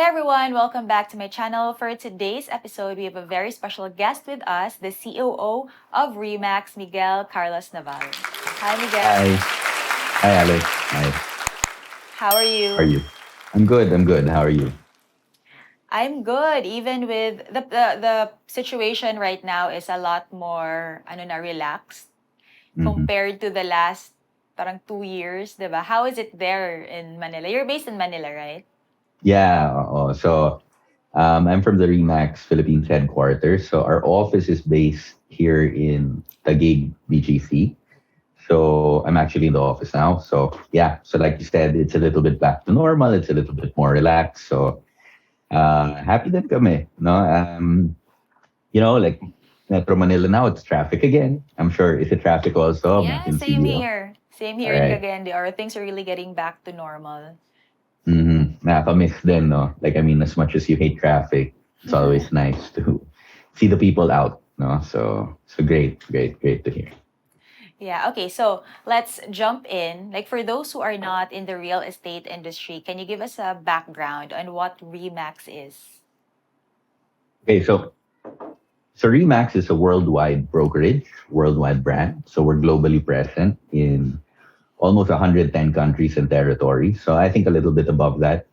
everyone, welcome back to my channel. For today's episode, we have a very special guest with us, the COO of Remax, Miguel Carlos Naval. Hi, Hi. Miguel. Hi, Alex. Hi. How are How are you? you? I'm good. I'm good. How are you? I'm good. Even with the situation right now is a lot more relaxed hmm compared to the last parang 2 years, diba? How is it there in Manila? You're based in Manila, right? Yeah. I'm from the Remax Philippines headquarters. So our office is based here in Taguig, BGC. So I'm actually in the office now. So yeah. So like you said, it's a little bit back to normal. It's a little bit more relaxed. So happy that kami. No. Like Metro Manila now, it's traffic again. I'm sure it's a traffic also Yeah, in same CDO. here. Same All here in right. Cagayan de Oro. Things are really getting back to normal. Nakakamiss din, no? Like, I mean, as much as you hate traffic, it's always nice to see the people out, no? So great to hear. Yeah, okay. So let's jump in. Like for those who are not in the real estate industry, can you give us a background on what Remax is? Okay, so Remax is a worldwide brokerage, worldwide brand. So we're globally present in almost 110 countries and territories. So I think a little bit above that.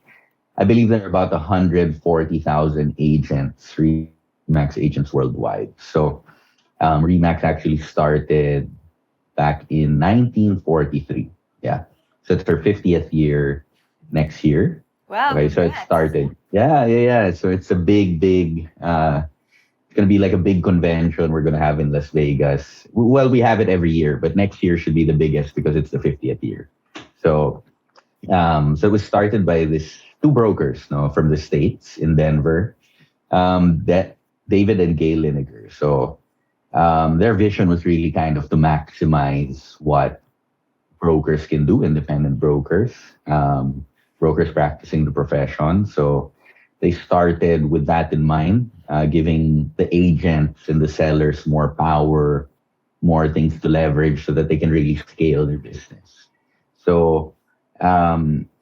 I believe there are about 140,000 agents, Remax agents worldwide. So Remax actually started back in 1943. Yeah. So it's our 50th year next year. Wow, Okay. So it congrats. started. Yeah. So it's a big, it's going to be like a big convention we're going to have in Las Vegas. Well, we have it every year, but next year should be the biggest because it's the 50th year. So, so it was started by this two brokers, no, from the States in Denver, that David and Gail Lineker. So, their vision was really kind of to maximize what brokers can do, independent brokers, brokers practicing the profession. So they started with that in mind, giving the agents and the sellers more power, more things to leverage so that they can really scale their business. So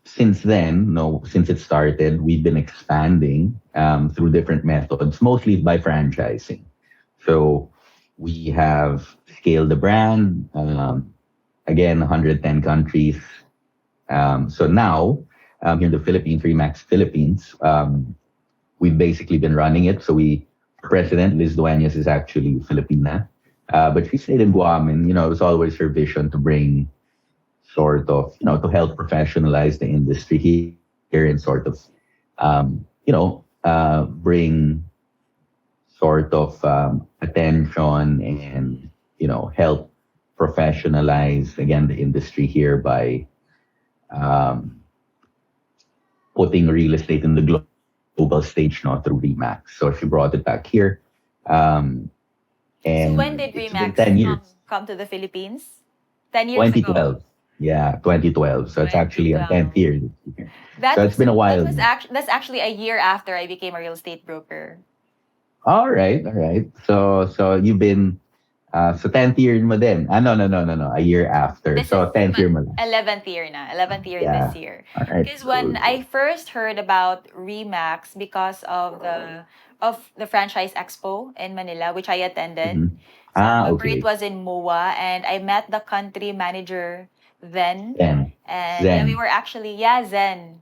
since then, no, since it started, we've been expanding through different methods, mostly by franchising. So we have scaled the brand. Again, 110 countries. So now, here in the Philippines, Remax Philippines, we've basically been running it. So President Liz Dueñas is actually Filipina, but she stayed in Guam, and it was always her vision to bring sort of, to help professionalize the industry here and sort of, bring sort of attention and help professionalize again the industry here by um, putting real estate in the global stage now through Remax. So she brought it back here, um, So and when did it's been 10 Remax years. come to the Philippines? 10 years ago. 2012. Yeah, 2012. So it's actually our 10th 2012. year this year. So it's been a while now. That's actually a year after I became a real estate broker. All right. So you've been so 10th year mo din. No. A year after. This is So 10th my year mo lang. 11th year na. 11th year this Yeah. year. All right. Because when I first heard about Remax because of the franchise expo in Manila, which I attended. Mhm. So I remember it Okay. was in MOA and I met the country manager then. Zen. And yeah, we Zen. were actually, yeah, Zen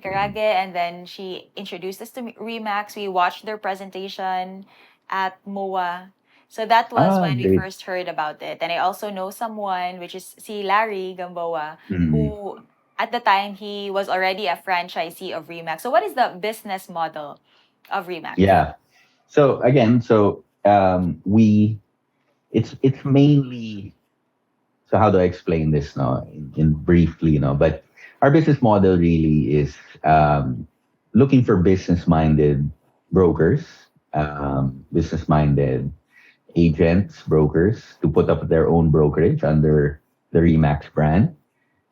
Karage. And then she introduced us to Remax. We watched their presentation at MOA. So that was when we Great. first heard about it. And I also know someone, which is si Larry Gamboa, Mhm. who at the time he was already a franchisee of Remax. So what is the business model of Remax? Yeah. So again, we it's mainly, so how do I explain this now in briefly, but our business model really is looking for business minded brokers, business minded agents, brokers to put up their own brokerage under the Remax brand.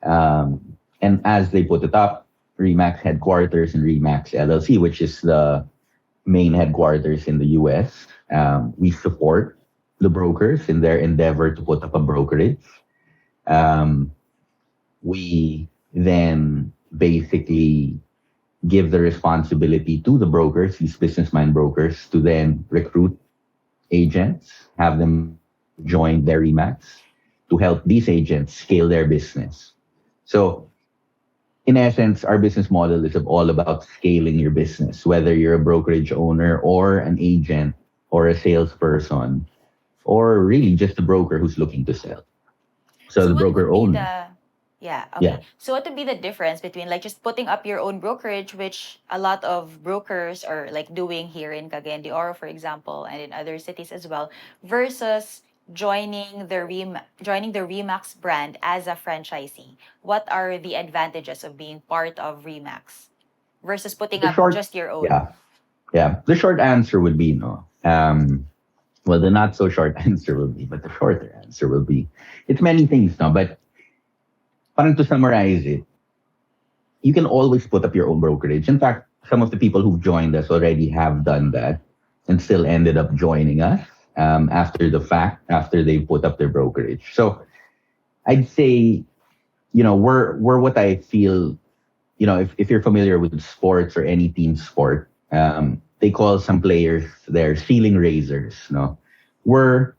And as they put it up, Remax headquarters and Remax LLC, which is the main headquarters in the US, we support the brokers in their endeavor to put up a brokerage. Um, we then basically give the responsibility to the brokers, these business mind brokers, to then recruit agents, have them join their Remax to help these agents scale their business. So, in essence, our business model is all about scaling your business, whether you're a brokerage owner or an agent or a salesperson or really just a broker who's looking to sell. So, So the what broker would be owner, the yeah, yeah, okay. So what would be the difference between like just putting up your own brokerage, which a lot of brokers are like doing here in Cagayan de Oro, for example, and in other cities as well, versus joining the Remax brand as a franchisee? What are the advantages of being part of Remax versus putting the up short, just your own? yeah, yeah, the short answer would be no. Well, the not so short answer will be, but the shorter answer will be, it's many things now. But parang to summarize it, you can always put up your own brokerage. In fact, some of the people who've joined us already have done that and still ended up joining us after the fact, after they put up their brokerage. So I'd say, we're what I feel, if you're familiar with sports or any team sport, they call some players their ceiling raisers. No, we're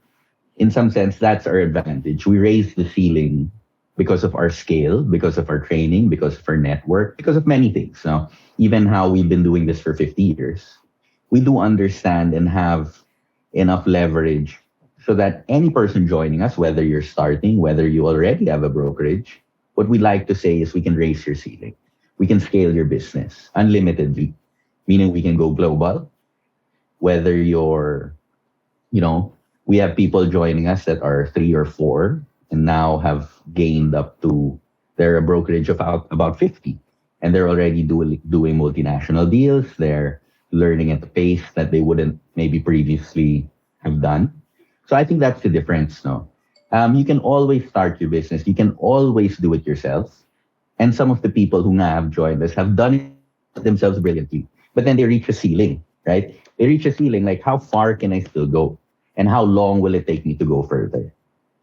in some sense that's our advantage. We raise the ceiling because of our scale, because of our training, because of our network, because of many things. No, even how we've been doing this for 50 years, we do understand and have enough leverage so that any person joining us, whether you're starting, whether you already have a brokerage, what we like to say is we can raise your ceiling. We can scale your business unlimitedly, meaning we can go global, whether you're, you know, we have people joining us that are 3 or 4 and now have gained up to they're a brokerage of about 50 and they're already doing multinational deals. They're learning at the pace that they wouldn't maybe previously have done. So I think that's the difference. No, you can always start your business. You can always do it yourself. And some of the people who now have joined us have done it themselves brilliantly. But then they reach a ceiling, right? They reach a ceiling like, how far can I still go? And how long will it take me to go further?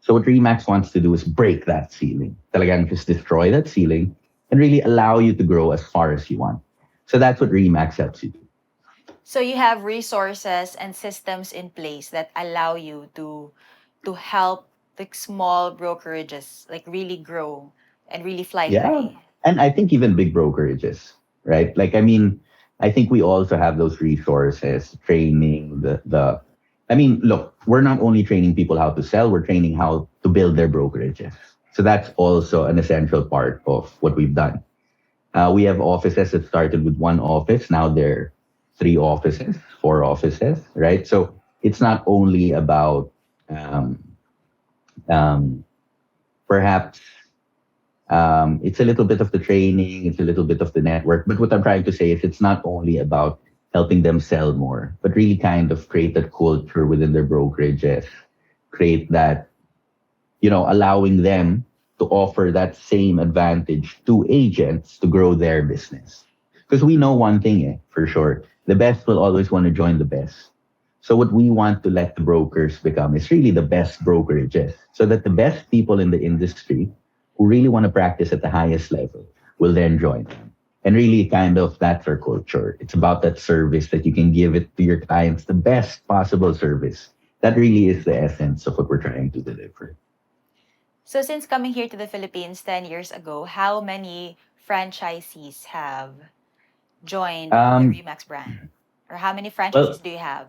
So what Remax wants to do is break that ceiling. Talagang just destroy that ceiling and really allow you to grow as far as you want. So that's what Remax helps you do. So you have resources and systems in place that allow you to help the small brokerages like really grow and really fly Yeah. high. And I think even big brokerages, right? Like, I mean, I think we also have those resources, training, I mean, look, we're not only training people how to sell, we're training how to build their brokerages. So that's also an essential part of what we've done. We have offices that started with one office. Now they're 3 offices, 4 offices, right? So it's not only about um, um, perhaps it's a little bit of the training, it's a little bit of the network. But what I'm trying to say is it's not only about helping them sell more, but really kind of create that culture within their brokerages, create that, allowing them to offer that same advantage to agents to grow their business. Because we know one thing, for sure, the best will always want to join the best. So what we want to let the brokers become is really the best brokerages, so that the best people in the industry who really want to practice at the highest level will then join them. And really kind of that's our culture. It's about that service that you can give it to your clients, the best possible service. That really is the essence of what we're trying to deliver. So since coming here to the Philippines 10 years ago, how many franchisees have joined the Um, Remax brand? Or how many well, franchisees do you have?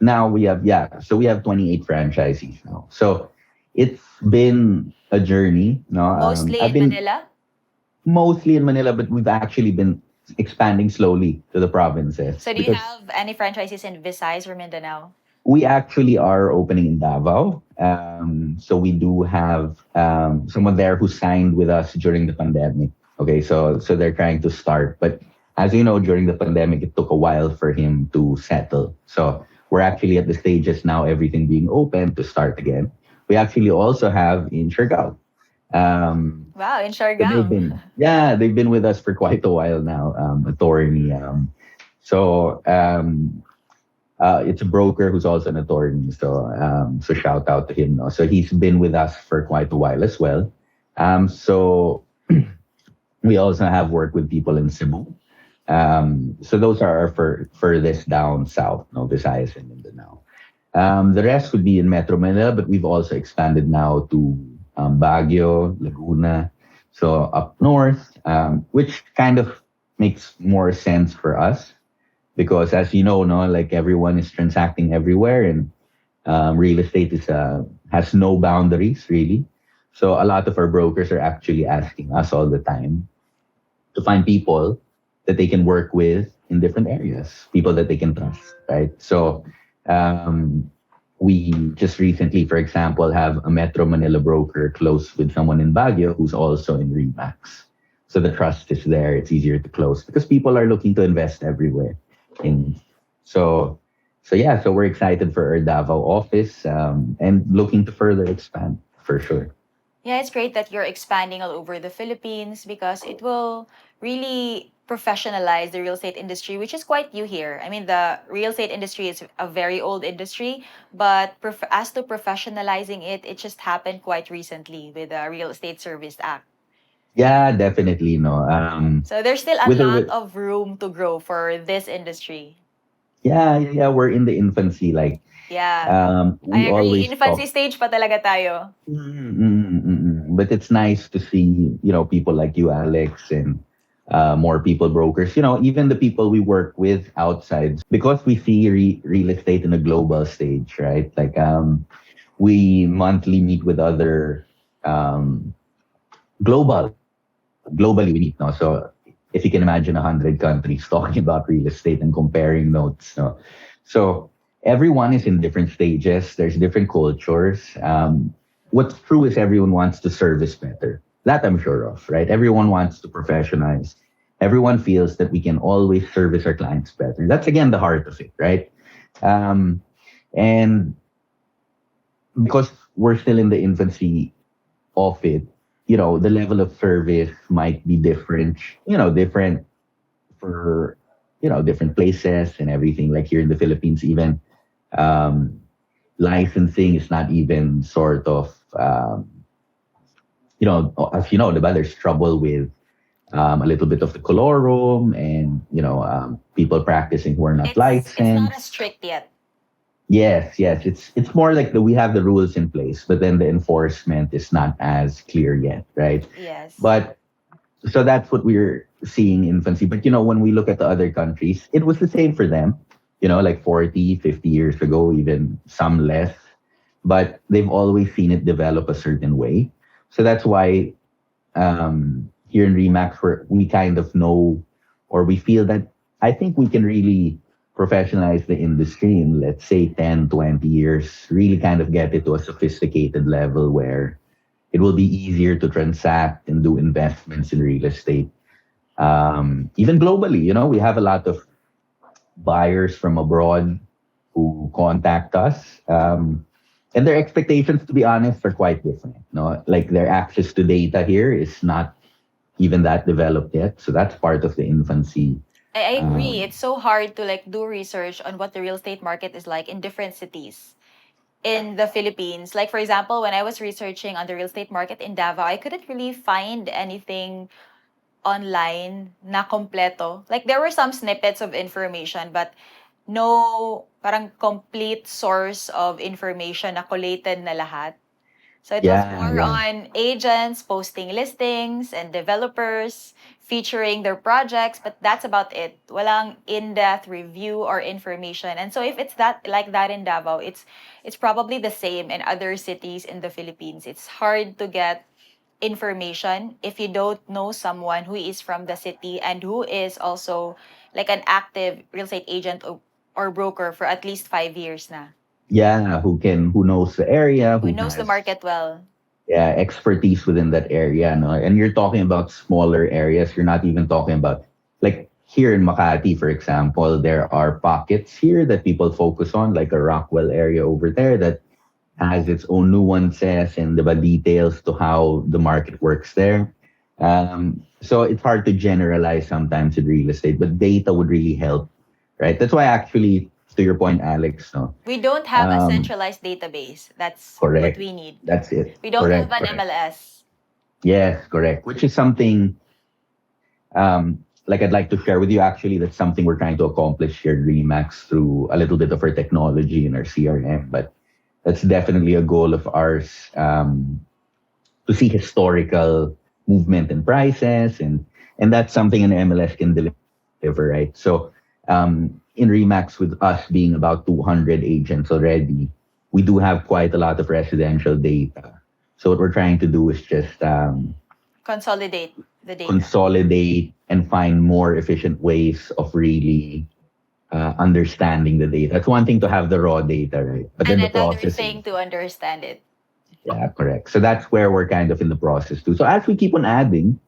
now we have, yeah, so we have 28 franchisees now. So it's been a journey. No, Mostly I've in been Manila? mostly in Manila, but we've actually been expanding slowly to the provinces So do you because have any franchisees in Visayas or Mindanao? we actually are opening in Davao. So we do have someone there who signed with us during the pandemic. Okay, so they're trying to start, but as you know, during the pandemic, it took a while for him to settle. So we're actually at the stages now, everything being open to start again. We actually also have in Siargao. Um, Wow, in so they've Siargao. been, yeah, they've been with us for quite a while now. Attorney. So it's a broker who's also an attorney. So shout out to him. No? So he's been with us for quite a while as well. So we also have worked with people in Cebu. So those are our furthest down south, no, Visayas and Mindanao. The rest would be in Metro Manila, but we've also expanded now to Baguio, Laguna, so up north, which kind of makes more sense for us because, as you know, no, like everyone is transacting everywhere, and real estate is has no boundaries really. So a lot of our brokers are actually asking us all the time to find people that they can work with in different areas, people that they can trust, right? So um, we just recently, for example, have a Metro Manila broker close with someone in Baguio who's also in Remax. So the trust is there. It's easier to close because people are looking to invest everywhere. In so yeah, so we're excited for our Davao office and looking to further expand for sure. Yeah, it's great that you're expanding all over the Philippines because it will really professionalize the real estate industry, which is quite new here. I mean, the real estate industry is a very old industry, but as to professionalizing it, it just happened quite recently with the Real Estate Service Act. Yeah, definitely no. So there's still a With lot the of room to grow for this industry. Yeah, yeah, yeah, we're in the infancy. Like, Yeah, I we agree. always Infancy talk. stage pa talaga tayo. But it's nice to see, people like you, Alex, and more people brokers. Even the people we work with outside, because we see real estate in a global stage, right? Like, we monthly meet with other um, globally we meet now. So if you can imagine 100 countries talking about real estate and comparing notes, no? So everyone is in different stages. There's different cultures. What's true is everyone wants to service better. That I'm sure of, right? Everyone wants to professionalize. Everyone feels that we can always service our clients better. That's again the heart of it, right? Um, and because we're still in the infancy of it, the level of service might be different, different for, different places and everything. Like here in the Philippines, even um, licensing is not even sort of, as you know, there's trouble with a little bit of the colorum and, people practicing who are not It's not as licensed. strict yet. Yes, yes. It's more like we have the rules in place, but then the enforcement is not as clear yet, right? Yes. But so that's what we're seeing in infancy. But when we look at the other countries, it was the same for them, like 40, 50 years ago, even some less. But they've always seen it develop a certain way. So that's why here in Remax, we kind of know, or we feel that I think we can really professionalize the industry in, let's say, 10, 20 years, really kind of get it to a sophisticated level where it will be easier to transact and do investments in real estate. Even globally, we have a lot of buyers from abroad who contact us. And their expectations, to be honest, are quite different. Like their access to data here is not even that developed yet. So that's part of the infancy. I agree. Um, It's so hard to like do research on what the real estate market is like in different cities in the Philippines. Like for example, when I was researching on the real estate market in Davao, I couldn't really find anything online na kompleto. Like there were some snippets of information, but no parang complete source of information na collated na lahat. So it was yeah, more yeah. on agents posting listings and developers featuring their projects, but that's about it. Walang in-depth review or information. And so if it's that like that in Davao, it's probably the same in other cities in the Philippines. It's hard to get information if you don't know someone who is from the city and who is also like an active real estate agent or broker for at least 5 years na, Yeah, who knows the area, who who knows the has market well. expertise within that area, no? And you're talking about smaller areas. You're not even talking about like here in Makati, for example, there are pockets here that people focus on, like a Rockwell area over there that has its own nuances and the details to how the market works there. So it's hard to generalize sometimes in real estate, but data would really help, right? That's why actually, to your point, Alex, no, We don't have a centralized database. That's what correct. we need. That's it. We don't have Correct, an correct. MLS. Yes, correct. Which is something like I'd like to share with you. Actually, that's something we're trying to accomplish here at Remax through a little bit of our technology and our CRM. But that's definitely a goal of ours, to see historical movement in prices, and that's something an MLS can deliver, right? So in Remax, with us being about 200 agents already, we do have quite a lot of residential data. So what we're trying to do is just Consolidate the data. consolidate and find more efficient ways of really understanding the data. It's one thing to have the raw data, right? But And then the another processing. thing to understand it. Yeah, correct. So that's where we're kind of in the process too. So as we keep on adding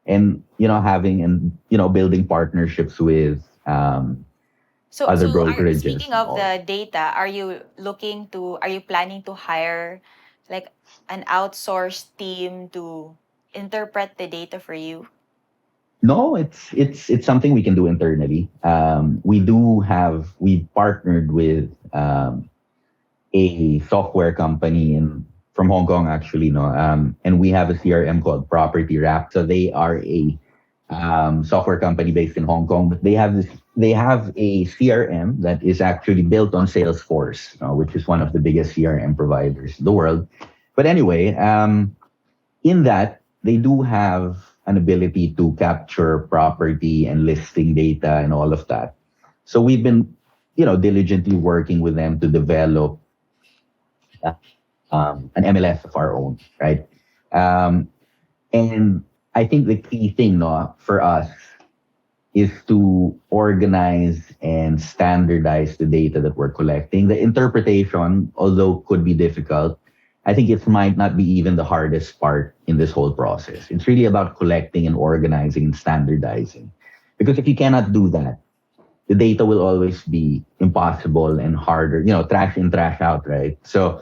and having and building partnerships with So, other so brokerages speaking and of all. the data, are you planning to hire like an outsourced team to interpret the data for you? No, it's something we can do internally. We partnered with a software company from Hong Kong actually, no, and we have a CRM called Property Wrap. So they are a software company based in Hong Kong, but they have a CRM that is actually built on Salesforce, which is one of the biggest CRM providers in the world. But anyway, in that they do have an ability to capture property and listing data and all of that. So we've been, diligently working with them to develop an MLS of our own, right? Um, and I think the key thing, no, for us is to organize and standardize the data that we're collecting. The interpretation, although could be difficult, I think it might not be even the hardest part in this whole process. It's really about collecting and organizing and standardizing. Because if you cannot do that, the data will always be impossible and harder, trash in, trash out, right? So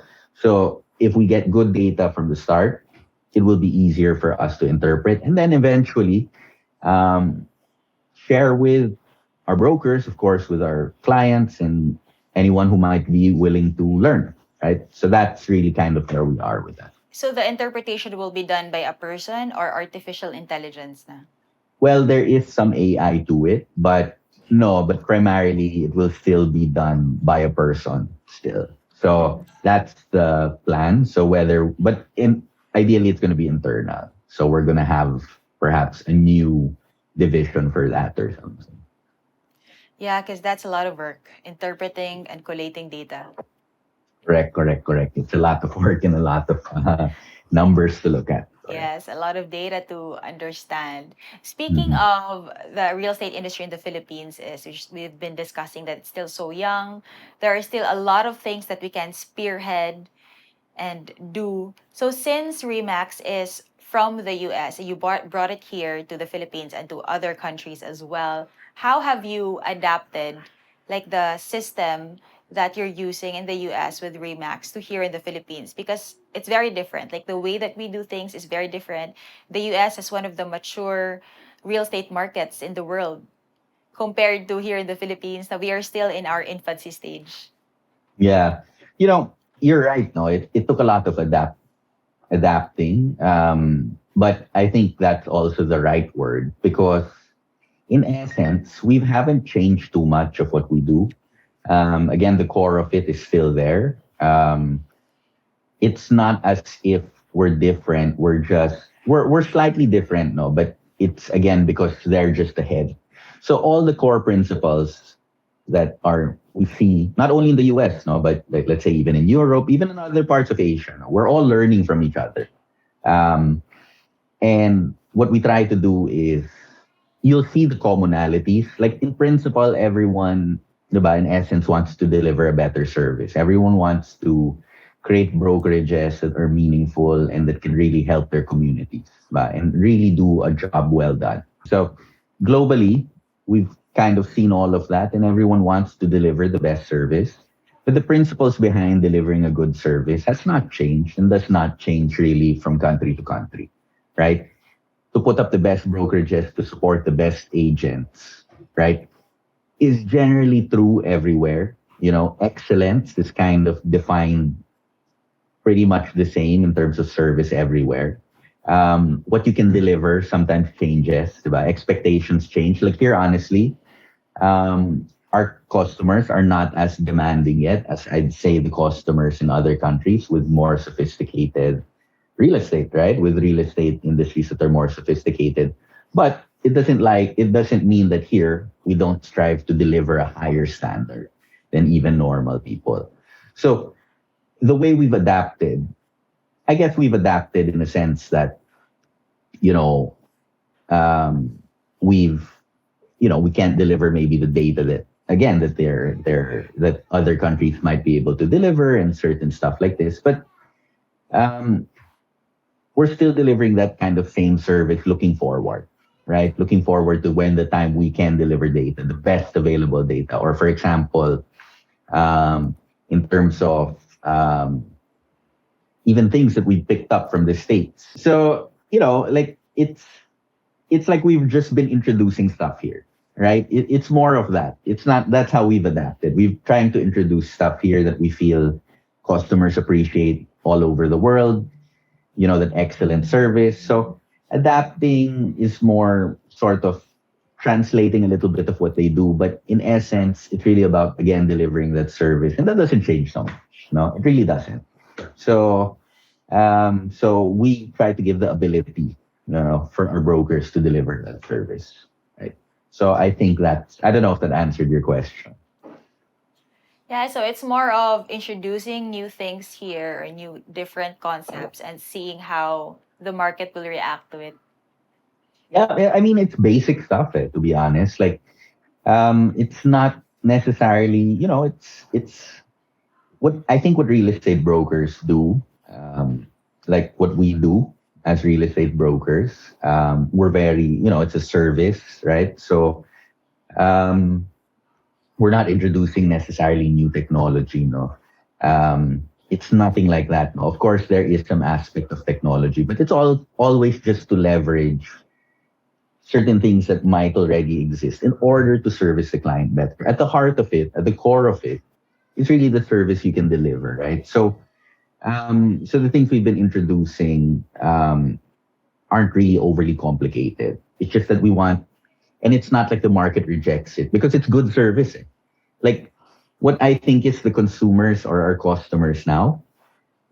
if we get good data from the start, it will be easier for us to interpret and then eventually um, share with our brokers, of course, with our clients and anyone who might be willing to learn, right? So that's really kind of where we are with that. So the interpretation will be done by a person or artificial intelligence na? Well, there is some AI to it, but no, but primarily it will still be done by a person still. So that's the plan. So ideally it's going to be internal. So we're going to have perhaps a new division for that or something. Yeah, because that's a lot of work, interpreting and collating data. Correct, correct, correct. It's a lot of work and a lot of numbers to look at. Correct. Yes, a lot of data to understand. Speaking Mhm. of the real estate industry in the Philippines, we've been discussing that it's still so young. There are still a lot of things that we can spearhead and do. So since Remax is from the US, you brought it here to the Philippines and to other countries as well, how have you adapted like the system that you're using in the US with Remax to here in the Philippines? Because it's very different. Like the way that we do things is very different. The US is one of the mature real estate markets in the world compared to here in the Philippines. Now we are still in our infancy stage. Yeah. You're right. No, it took a lot of adapting. But I think that's also the right word because in essence, we haven't changed too much of what we do. Again, the core of it is still there. It's not as if we're different. We're slightly different, no, but it's again because they're just ahead. So all the core principles that are we see not only in the US, no, but like let's say even in Europe, even in other parts of Asia, no, we're all learning from each other. Um, and what we try to do is you'll see the commonalities. Like in principle, everyone, diba, in essence, wants to deliver a better service. Everyone wants to create brokerages that are meaningful and that can really help their communities, diba, and really do a job well done. So globally, we've kind of seen all of that, and everyone wants to deliver the best service. But the principles behind delivering a good service has not changed and does not change really from country to country, right? To put up the best brokerages, to support the best agents, right, is generally true everywhere. Excellence is kind of defined pretty much the same in terms of service everywhere. What you can deliver sometimes changes, diba? Expectations change. Like here, honestly, our customers are not as demanding yet as I'd say the customers in other countries with more sophisticated real estate, right? With real estate industries that are more sophisticated. But it doesn't mean that here we don't strive to deliver a higher standard than even normal people. So the way we've adapted, I guess we've adapted in a sense that, you know, um, we've we can't deliver maybe the data that again that other countries might be able to deliver and certain stuff like this, but um, we're still delivering that kind of same service looking forward, right? Looking forward to when the time we can deliver data, the best available data, or for example, um, in terms of even things that we picked up from the states. So like it's like we've just been introducing stuff here, right? It's more of that. It's not. That's how we've adapted. We've trying to introduce stuff here that we feel customers appreciate all over the world. That excellent service. So adapting is more sort of translating a little bit of what they do, but in essence, it's really about again delivering that service, and that doesn't change so much. No, it really doesn't. So so we try to give the ability, for our brokers to deliver that service, right? So I think I don't know if that answered your question. Yeah, so it's more of introducing new things here, new different concepts, and seeing how the market will react to it. Yeah, I mean it's basic stuff. To be honest, like it's not necessarily, it's what I think what real estate brokers do, like what we do as real estate brokers. We're very, it's a service, right? So um, we're not introducing necessarily new technology, no. It's nothing like that. No. Of course, there is some aspect of technology, but it's all always just to leverage certain things that might already exist in order to service the client better. At the heart of it, at the core of it, is really the service you can deliver, right? So, so the things we've been introducing aren't really overly complicated. It's just that we want, and it's not like the market rejects it because it's good service. Like what I think is the consumers or our customers now,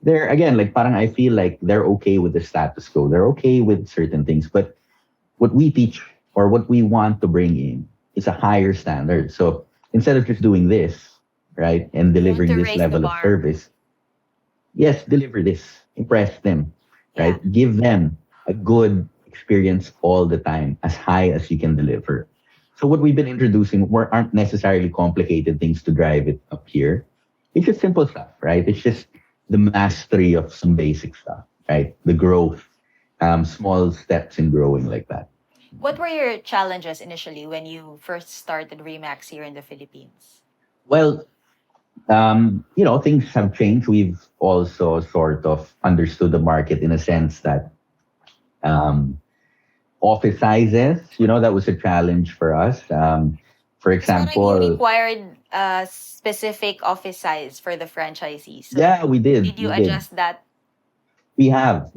they're again like parang I feel like they're okay with the status quo. They're okay with certain things, but what we teach or what we want to bring in is a higher standard. So instead of just doing this, right, and You want delivering to this raise the level of bar. service, yes, deliver this, impress them, Yeah. right? Give them a good experience all the time, as high as you can deliver. So what we've been introducing aren't necessarily complicated things to drive it up here. It's just simple stuff, right? It's just the mastery of some basic stuff, right? The growth, small steps in growing like that. What were your challenges initially when you first started Remax here in the Philippines? Well, things have changed. We've also sort of understood the market in a sense that um, office sizes, that was a challenge for us. For Because parang you example, required a specific office size for the franchisee. So yeah, we did, did you we did, adjust that? we have,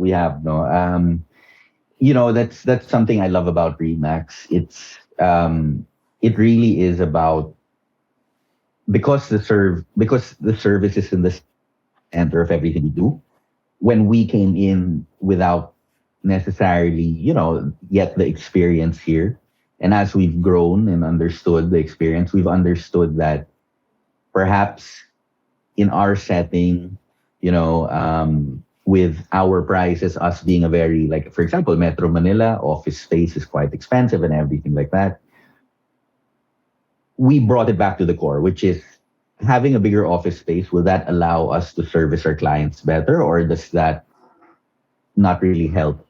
no, that's something I love about Remax. It really is about because the service is in the center of everything we do. When we came in without necessarily, yet the experience here. And as we've grown and understood the experience, we've understood that perhaps in our setting, with our prices, us being a very, like, for example, Metro Manila, office space is quite expensive and everything like that. We brought it back to the core, which is having a bigger office space. Will that allow us to service our clients better, or does that not really help,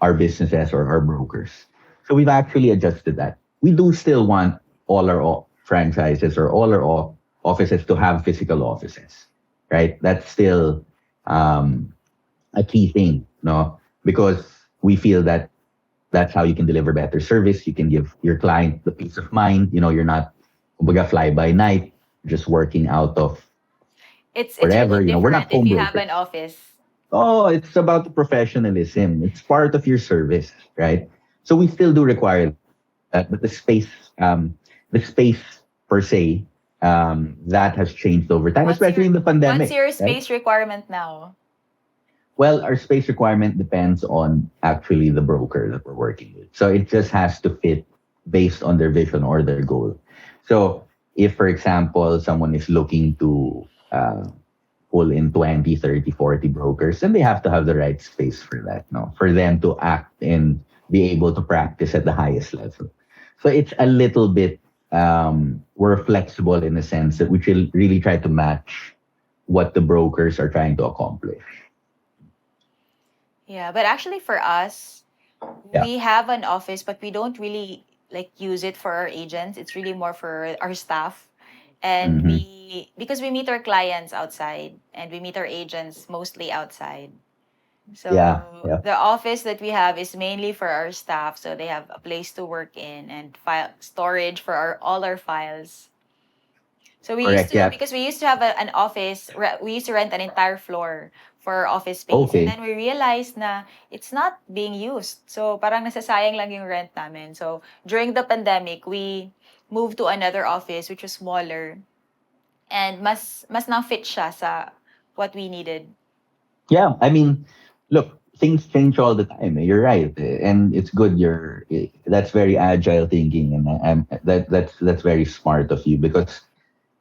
our businesses or our brokers? So we've actually adjusted that. We do still want all our franchises or all our offices to have physical offices, right? That's still um, a key thing, no? Because we feel that that's how you can deliver better service. You can give your client the peace of mind. You're not kumbaga, fly by night, just working out of It's really wherever. We're different not if home you have an brokers. office. Oh, it's about the professionalism. It's part of your service, right? So we still do require that, but the space per se, that has changed over time, What's especially in your the what's pandemic, your right? space requirement now? Well, our space requirement depends on actually the broker that we're working with. So it just has to fit based on their vision or their goal. So if, for example, someone is looking to pull in 20, 30, 40 brokers, then they have to have the right space for that, no? For them to act and be able to practice at the highest level. So it's a little bit, we're flexible in the sense that we should really try to match what the brokers are trying to accomplish. Yeah, but actually for us, Yeah. we have an office, but we don't really like use it for our agents. It's really more for our staff. And Hmm. we because we meet our clients outside and we meet our agents mostly outside. Yeah. So Yeah. the office that we have is mainly for our staff, so they have a place to work in and file storage for our all our files. So we used Correct. to Yeah. because we used to have an office. We used to rent an entire floor for our office space, and Okay. then we realized na it's not being used. So parang nasasayang lang yung rent namin. So during the pandemic, we moved to another office which was smaller and mas na fit siya sa what we needed. Yeah. I mean, look, things change all the time. You're right, and it's good. That's very agile thinking, and that's very smart of you because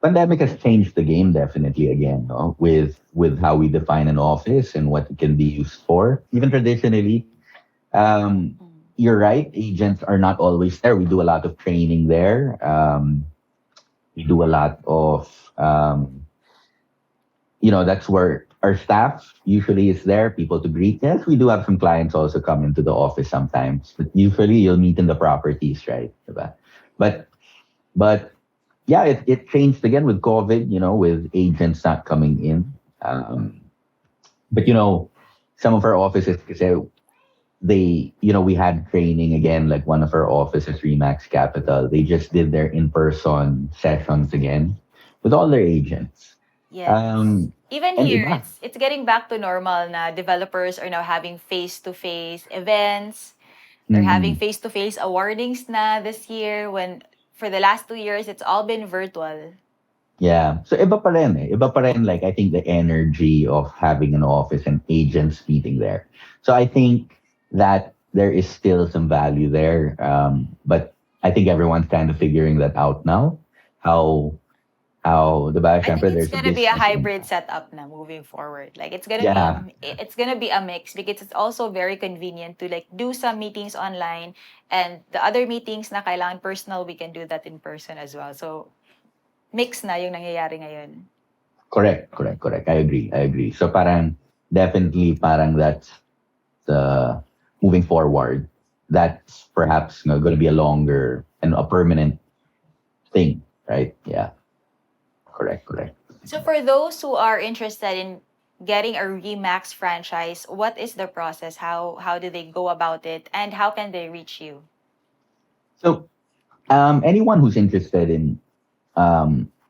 pandemic has changed the game definitely again, no? With how we define an office and what it can be used for. Even traditionally, you're right. Agents are not always there. We do a lot of training there. We do a lot of that's where our staff usually is there, people to greet. Yes, we do have some clients also come into the office sometimes, but usually you'll meet in the properties, right? Diba? But but yeah, it changed again with COVID, with agents not coming in. But some of our offices, kasi we had training again, like one of our offices, Remax Capital. They just did their in-person sessions again with all their agents. Yes. Um, Even and here, iba. it's getting back to normal na developers are now having face-to-face events. They're having Mm, face-to-face awardings na this year when for the last 2 years it's all been virtual. yeah. So iba pa rin eh. Iba pa rin, like, I think the energy of having an office and agents meeting there. So I think that there is still some value there. But I think everyone's kind of figuring that out now. How, diba, I think syempre it's there's a gonna be a business hybrid impact. setup na moving forward. Like Yeah, it's gonna be a mix because it's also very convenient to like do some meetings online and the other meetings na kailangan personal, we can do that in person as well. So mix na yung nangyayari ngayon. correct, correct, correct. I agree. So parang, definitely parang that's the moving forward. That's perhaps going to be a longer and a permanent thing, right? Yeah, correct, correct. So for those who are interested in getting a Remax franchise, what is the process? How do they go about it and how can they reach you? So, anyone who's interested in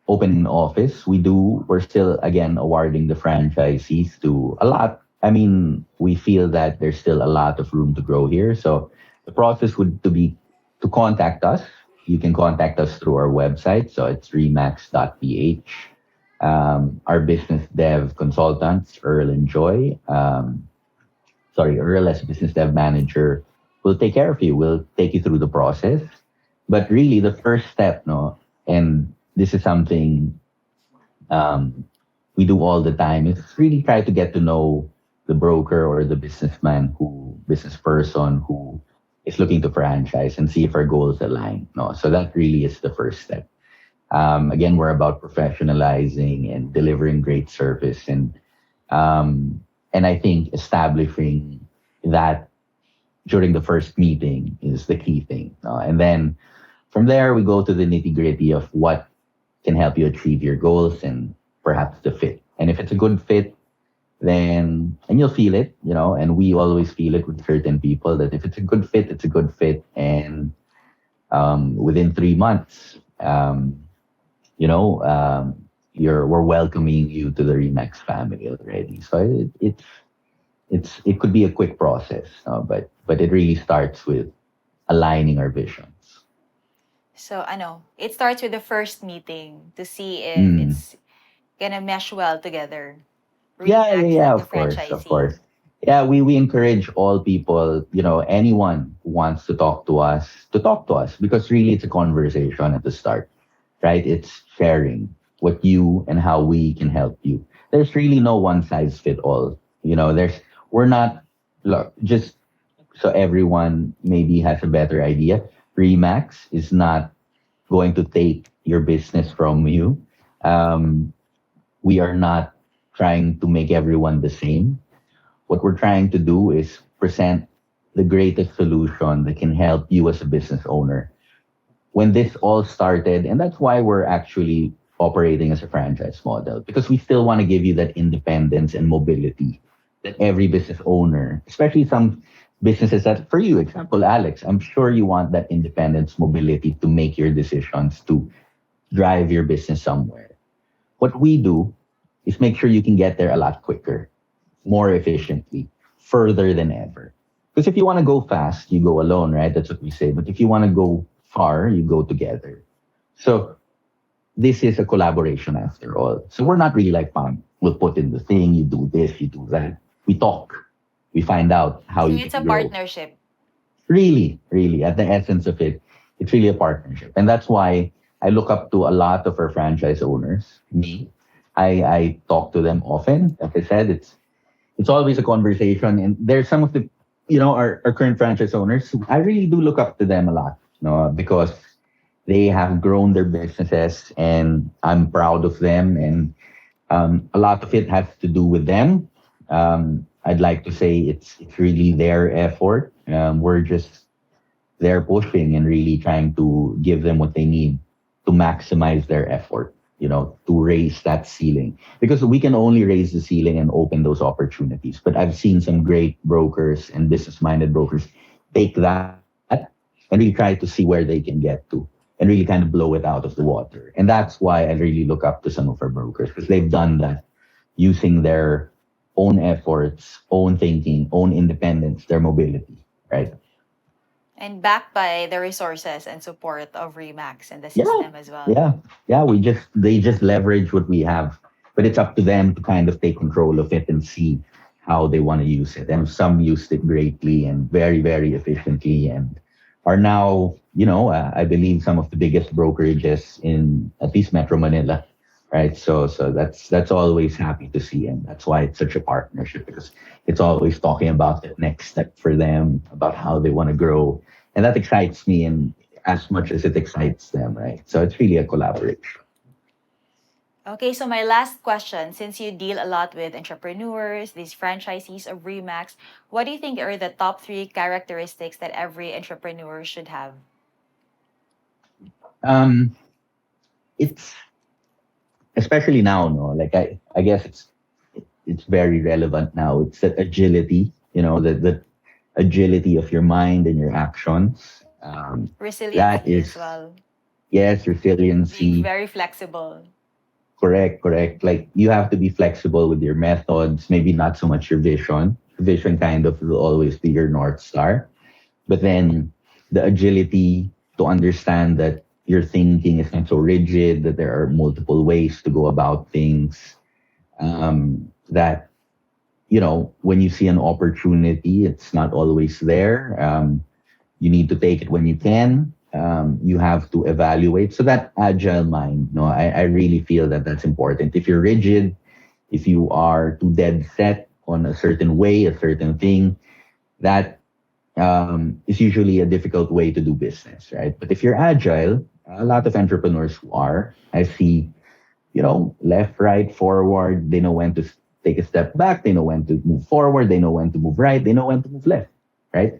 opening an office, we're still again awarding the franchisees to a lot. I mean, we feel that there's still a lot of room to grow here. So the process would to be to contact us. You can contact us through our website. So it's remax.ph. Our business dev consultants, Earl and Joy, Earl as business dev manager, will take care of you. We'll take you through the process. But really, the first step, no, and this is something we do all the time, is really try to get to know the broker or the business person who is looking to franchise and see if our goals align. No, so that really is the first step. Again, we're about professionalizing and delivering great service, um, and I think establishing that during the first meeting is the key thing. And then from there, we go to the nitty gritty of what can help you achieve your goals and perhaps the fit. And if it's a good fit, then, and you'll feel it, and we always feel it with certain people that if it's a good fit, it's a good fit. And within 3 months, you know, um, we're welcoming you to the Remax family already. So it's it could be a quick process, but it really starts with aligning our visions. So, it starts with the first meeting to see if Mm. it's gonna mesh well together. Yeah, yeah, Remax yeah, and the of course, of franchisee. course. Yeah, we encourage all people, anyone who wants to talk to us because really it's a conversation at the start, right? It's sharing what you and how we can help you. There's really no one size fit all. We're not, look, just so everyone maybe has a better idea. Remax is not going to take your business from you. Um, we are not trying to make everyone the same. What we're trying to do is present the greatest solution that can help you as a business owner. When this all started, and that's why we're actually operating as a franchise model, because we still want to give you that independence and mobility that every business owner, especially some businesses that, for you, example, Alex, I'm sure you want that independence, mobility to make your decisions, to drive your business somewhere. What we do is make sure you can get there a lot quicker, more efficiently, further than ever. Because if you want to go fast, you go alone, right? That's what we say. But if you want to go far, you go together. So this is a collaboration after all. So we're not really like, we'll put in the thing, you do this, you do that. We talk, we find out how So you it's a can grow. partnership. Really, really, at the essence of it, it's really a partnership. And that's why I look up to a lot of our franchise owners. Me, I talk to them often. Like I said, it's always a conversation. And there's some of the, our current franchise owners. I really do look up to them a lot, because they have grown their businesses and I'm proud of them. And a lot of it has to do with them. I'd like to say it's really their effort. We're just there pushing and really trying to give them what they need to maximize their effort, to raise that ceiling. Because we can only raise the ceiling and open those opportunities. But I've seen some great brokers and business minded brokers take that and really try to see where they can get to and really kind of blow it out of the water. And that's why I really look up to some of our brokers because they've done that using their own efforts, own thinking, own independence, their mobility, right? And backed by the resources and support of Remax and the Yeah, system as well. yeah, yeah. They just leverage what we have, but it's up to them to kind of take control of it and see how they want to use it. And some used it greatly and very, very efficiently, and are now, I believe some of the biggest brokerages in at least Metro Manila, right? So that's always happy to see, and that's why it's such a partnership because it's always talking about the next step for them, about how they want to grow, and that excites me and as much as it excites them, right? So it's really a collaboration. Okay, so my last question, since you deal a lot with entrepreneurs, these franchisees of Remax, what do you think are the top three characteristics that every entrepreneur should have? Um, it's especially now, no, like I guess it's very relevant now. It's that agility, the agility of your mind and your actions. That Resiliency is, as well. yes, Being resiliency. very flexible. Correct, correct. Like you have to be flexible with your methods, maybe not so much your vision. Vision kind of will always be your North Star. But then the agility to understand that your thinking is not so rigid, that there are multiple ways to go about things. That, when you see an opportunity, it's not always there. You need to take it when you can. You have to evaluate. So that agile mind, no, I really feel that that's important. If you're rigid, if you are too dead set on a certain way, a certain thing, that is usually a difficult way to do business, right? But if you're agile, a lot of entrepreneurs who are, I see, left, right, forward. They know when to take a step back. They know when to move forward. They know when to move right. They know when to move left, right?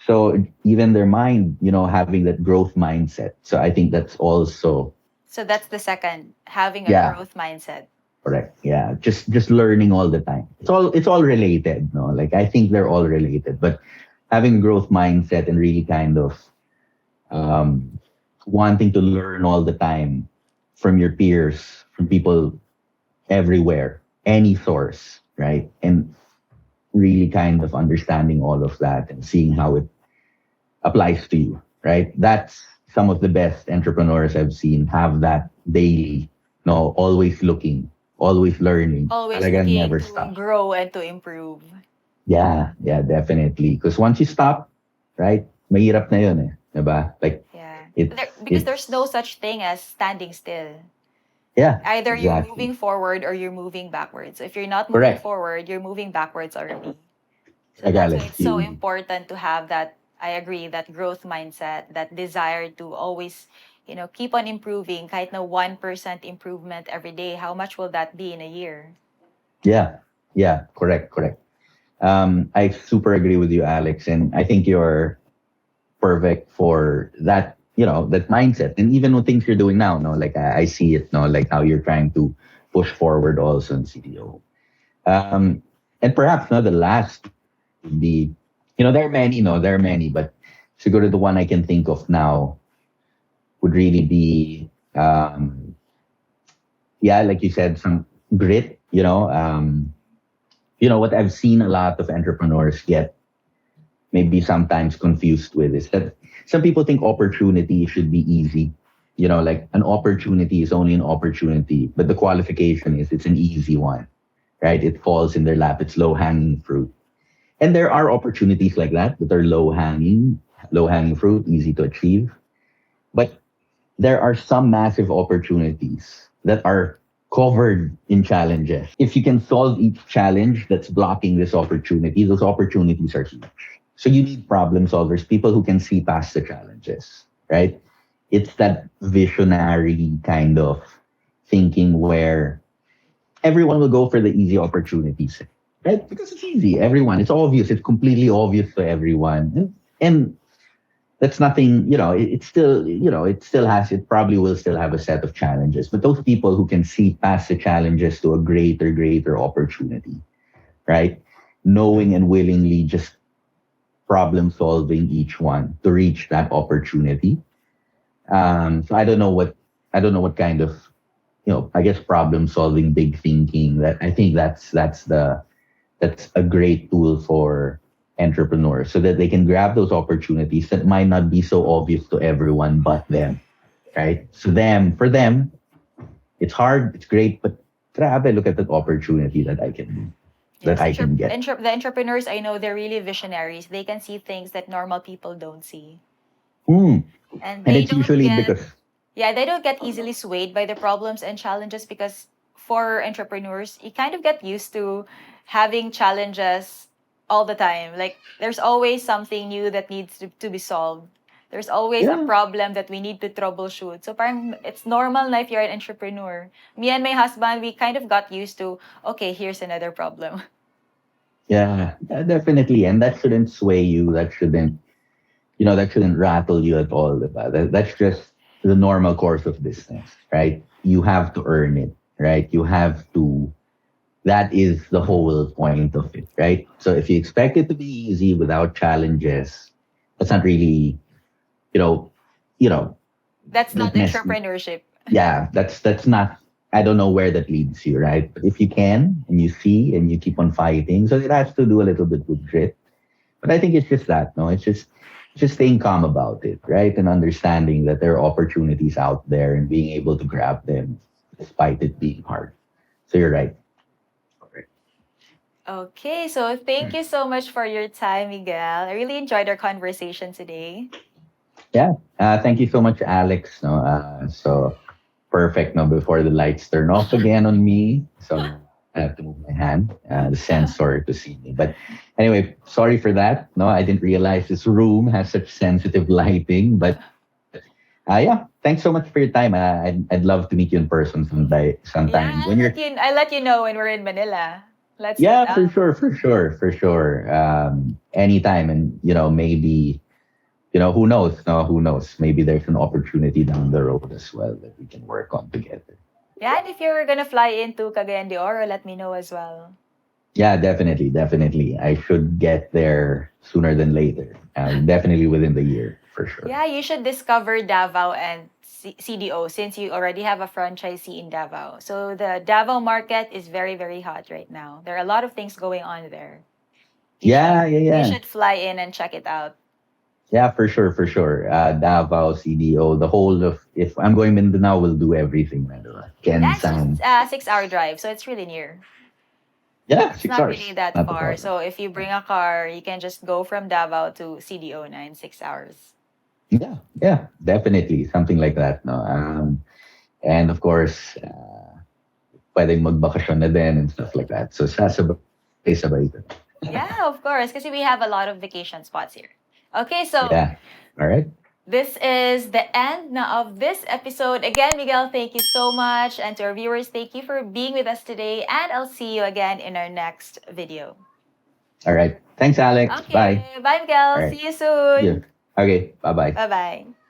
So even their mind, having that growth mindset. So I think that's also, So that's the second, having a yeah, growth mindset. correct. Yeah, just learning all the time. It's all related, no? Like I think they're all related, but having a growth mindset and really kind of um, wanting to learn all the time from your peers, from people everywhere, any source, right? And really kind of understanding all of that and seeing how it applies to you, right? That's some of the best entrepreneurs I've seen have that daily, no, always looking, always learning. Always Talagang looking never to stop. grow and to improve. Yeah, yeah, definitely. Because once you stop, right, mahirap na yun eh. Diba? Like, Yeah. Because it's, there's no such thing as standing still. yeah, Either you're exactly. moving forward or you're moving backwards. If you're not moving Correct. forward, you're moving backwards already. So Correct, that's why Alex. it's so important to have that, I agree, that growth mindset, that desire to always, keep on improving. Kahit na 1% improvement every day, how much will that be in a year? Yeah, yeah, correct, correct. I super agree with you, Alex, and I think you're perfect for that. That mindset, and even with things you're doing now. No, like I see it. No, like how you're trying to push forward also in CDO. Um, and perhaps no, the last would be, there are many. No, there are many, but siguro the one I can think of now would really be, yeah, like you said, some grit. What I've seen a lot of entrepreneurs get maybe sometimes confused with is that some people think opportunity should be easy. Like an opportunity is only an opportunity, but the qualification is it's an easy one, right? It falls in their lap. It's low hanging fruit. And there are opportunities like that are low hanging fruit, easy to achieve. But there are some massive opportunities that are covered in challenges. If you can solve each challenge that's blocking this opportunity, those opportunities are huge. So you need problem solvers, people who can see past the challenges, right? It's that visionary kind of thinking where everyone will go for the easy opportunities, right? Because it's easy. Everyone, it's obvious. It's completely obvious to everyone. And that's nothing, it probably will still have a set of challenges. But those people who can see past the challenges to a greater opportunity, right? Knowing and willingly just problem solving each one to reach that opportunity. So I don't know what kind of, I guess problem solving, big thinking, that I think that's a great tool for entrepreneurs so that they can grab those opportunities that might not be so obvious to everyone but them, right? So for them, it's hard, it's great, but grabe, look at that opportunity that Yes, I can get. the entrepreneurs I know, they're really visionaries. They can see things that normal people don't see. Mm. And And they it's don't usually get, because, yeah, they don't get easily swayed by the problems and challenges because for entrepreneurs, you kind of get used to having challenges all the time. Like there's always something new that needs to be solved. There's always a yeah, problem that we need to troubleshoot. So parang it's normal na if you're an entrepreneur. Me and my husband, we kind of got used to, okay, here's another problem. yeah, definitely. And that shouldn't sway you. That shouldn't rattle you at all. Diba? That's just the normal course of business, right? You have to earn it, right? That is the whole point of it, right? So if you expect it to be easy without challenges, that's not really, you know, you know, That's not that mess. entrepreneurship. Yeah, that's not. I don't know where that leads you, right? But if you can and you see and you keep on fighting, so it has to do a little bit with grit. But I think it's just that, no, it's just staying calm about it, right? And understanding that there are opportunities out there and being able to grab them despite it being hard. So you're right. Okay, so thank you so much for your time, Miguel. I really enjoyed our conversation today. Yeah. Thank you so much, Alex. No, so perfect. No, before the lights turn off again on me, so I have to move my hand, the sensor to see me. But anyway, sorry for that. No, I didn't realize this room has such sensitive lighting. But yeah, thanks so much for your time. I'd love to meet you in person Yeah, sometime when you're. I'll let you know when we're in Manila. Let's meet Yeah, for up. sure, for sure, for sure. Anytime, and maybe who knows? No, who knows? Maybe there's an opportunity down the road as well that we can work on together. Yeah, and if you're gonna fly into Cagayan de Oro, let me know as well. Yeah, definitely, definitely. I should get there sooner than later. Definitely within the year, for sure. Yeah, you should discover Davao and CDO since you already have a franchisee in Davao. So the Davao market is very, very hot right now. There are a lot of things going on there. You should Yeah, yeah, you yeah. should fly in and check it out. Yeah, for sure, for sure. Davao, CDO, the whole of, if I'm going Mindanao, we'll do everything, man. Diba? Yeah, it's just Kensan. a 6 hour drive, so it's really near. Yeah, It's six not really hours. that Not a far. problem. So if you bring a car, you can just go from Davao to CDO in 6 hours. Yeah, yeah, definitely. Something like that. No? And of course, pwedeng magbakasyon na din and stuff like that. So, sabay-sabay. Yeah, of course, because we have a lot of vacation spots here. Okay, so Yeah. All right. this is the end now of this episode. Again, Miguel, thank you so much. And to our viewers, thank you for being with us today. And I'll see you again in our next video. All right. Thanks, Alex. Bye. Okay, bye, All Miguel. right. See you See you. soon. Okay. Bye bye. Bye bye.